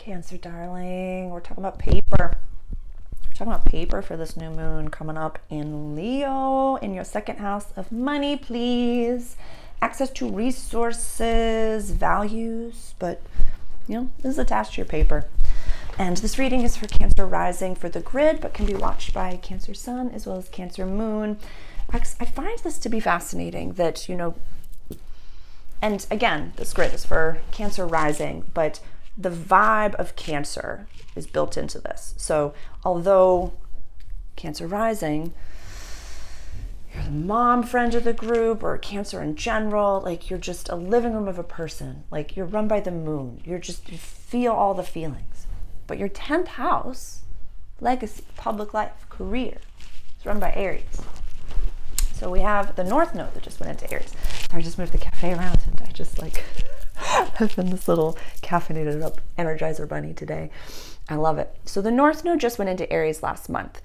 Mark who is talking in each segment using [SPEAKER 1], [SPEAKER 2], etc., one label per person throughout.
[SPEAKER 1] Cancer, darling. We're talking about paper. We're talking about paper for this new moon coming up in Leo, in your second house of money, please. Access to resources, values, but this is attached to your paper. And this reading is for Cancer rising for the grid, but can be watched by Cancer sun as well as Cancer moon. I find this to be fascinating that, and again, this grid is for Cancer rising, but the vibe of Cancer is built into this. So although Cancer rising, you're the mom friend of the group, or Cancer in general, like you're just a living room of a person, like you're run by the moon. You feel all the feelings. But your 10th house, legacy, public life, career, is run by Aries. So we have the North Node that just went into Aries. I just moved the cafe around and I just I've been this little caffeinated up Energizer bunny today. I love it. So the North Node just went into Aries last month.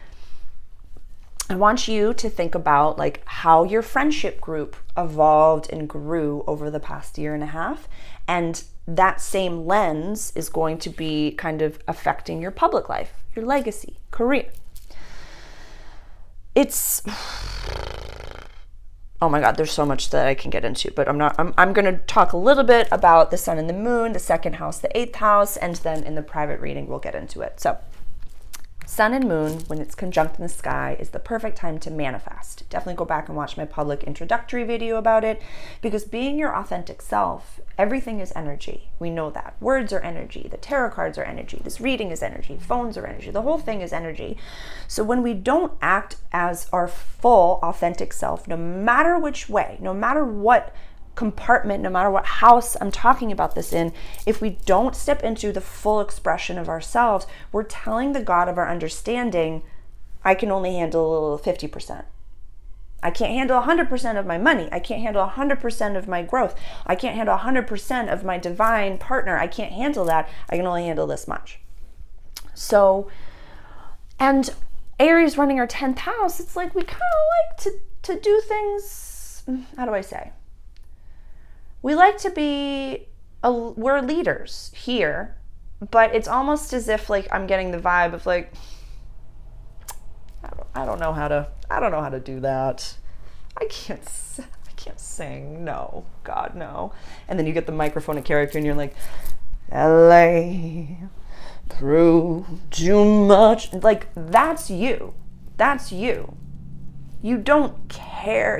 [SPEAKER 1] I want you to think about how your friendship group evolved and grew over the past year and a half. And that same lens is going to be kind of affecting your public life, your legacy, career. Oh my God, there's so much that I can get into, but I'm going to talk a little bit about the sun and the moon, the second house, the 8th house, and then in the private reading, we'll get into it. So sun and moon, when it's conjunct in the sky, is the perfect time to manifest. Definitely go back and watch my public introductory video about it, because being your authentic self, everything is energy. We know that. Words are energy. The tarot cards are energy. This reading is energy. Phones are energy. The whole thing is energy. So when we don't act as our full authentic self, no matter which way, no matter what compartment, no matter what house I'm talking about this in, if we don't step into the full expression of ourselves, we're telling the God of our understanding, I can only handle 50%. I can't handle 100% of my money. I can't handle 100% of my growth. I can't handle 100% of my divine partner. I can't handle that. I can only handle this much. So, and Aries running our 10th house, it's we kind of like to do things, how do I say? We like to be, we're leaders here, but it's almost as if I'm getting the vibe of I don't know how to do that. I can't sing. No, God, no. And then you get the microphone at karaoke and you're like, LA, through too much. That's you. That's you. You don't care.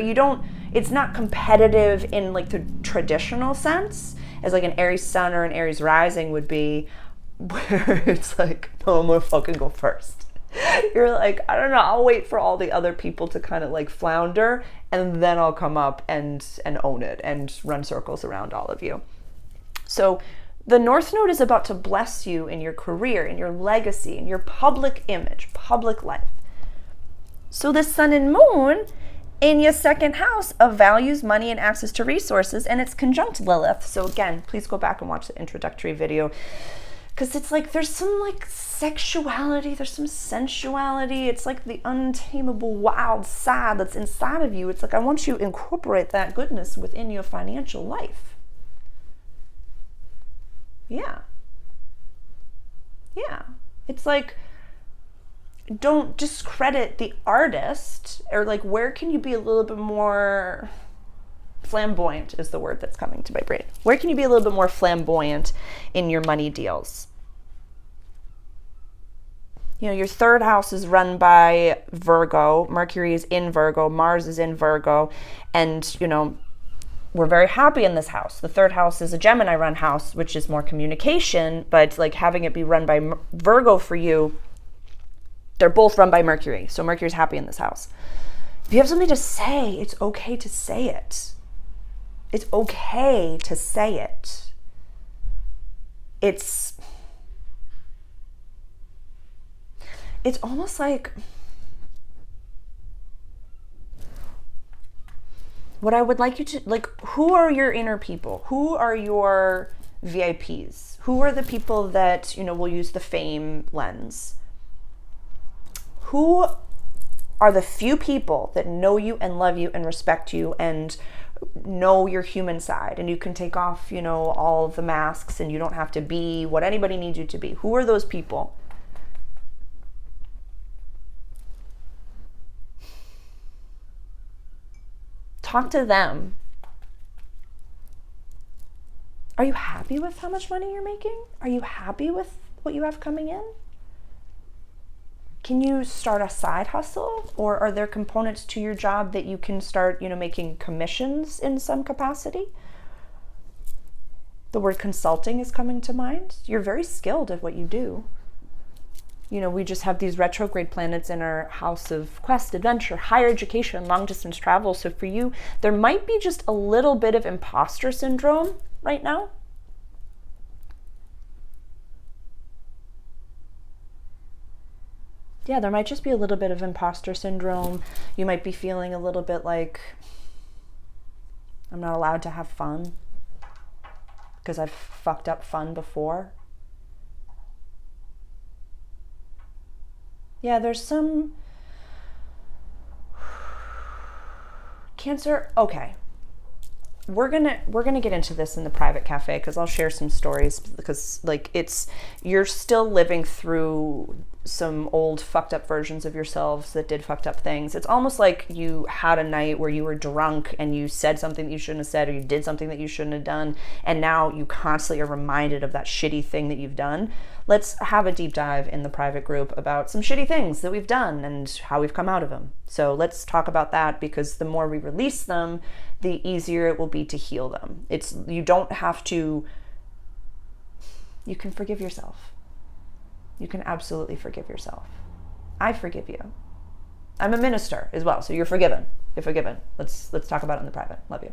[SPEAKER 1] It's not competitive in the traditional sense, as an Aries sun or an Aries rising would be, where it's no, I'm gonna fucking go first. You're I don't know, I'll wait for all the other people to kind of flounder, and then I'll come up and own it and run circles around all of you. So the North Node is about to bless you in your career, in your legacy, in your public image, public life. So the sun and moon in your second house of values, money, and access to resources, and it's conjunct Lilith. So again, please go back and watch the introductory video, because it's there's some sexuality, there's some sensuality. It's the untamable wild side that's inside of you. It's I want you to incorporate that goodness within your financial life. Yeah. It's don't discredit the artist, or where can you be a little bit more flamboyant is the word that's coming to my brain. Where can you be a little bit more flamboyant in your money deals? Your third house is run by Virgo. Mercury is in Virgo. Mars is in Virgo. And, we're very happy in this house. The third house is a Gemini run house, which is more communication, but having it be run by Virgo for you, they're both run by Mercury. So Mercury's happy in this house. If you have something to say, it's okay to say it. It's okay to say it. It's almost what I would like you to, who are your inner people? Who are your VIPs? Who are the people that, will use the fame lens? Who are the few people that know you and love you and respect you and know your human side, and you can take off, all of the masks, and you don't have to be what anybody needs you to be. Who are those people? Talk to them. Are you happy with how much money you're making? Are you happy with what you have coming in? Can you start a side hustle? Or are there components to your job that you can start, making commissions in some capacity? The word consulting is coming to mind. You're very skilled at what you do. We just have these retrograde planets in our house of quest, adventure, higher education, long distance travel. So for you, there might be just a little bit of imposter syndrome right now. Yeah, there might just be a little bit of imposter syndrome. You might be feeling a little bit like, I'm not allowed to have fun because I've fucked up fun before. Yeah, there's some Cancer. Okay. We're gonna get into this in the private cafe, because I'll share some stories, because you're still living through some old fucked up versions of yourselves that did fucked up things. It's almost like you had a night where you were drunk and you said something that you shouldn't have said, or you did something that you shouldn't have done, and now you constantly are reminded of that shitty thing that you've done. Let's have a deep dive in the private group about some shitty things that we've done and how we've come out of them. So let's talk about that, because the more we release them, the easier it will be to heal them. You don't have to, you can forgive yourself. You can absolutely forgive yourself. I forgive you. I'm a minister as well, so you're forgiven. You're forgiven. Let's talk about it in the private. Love you.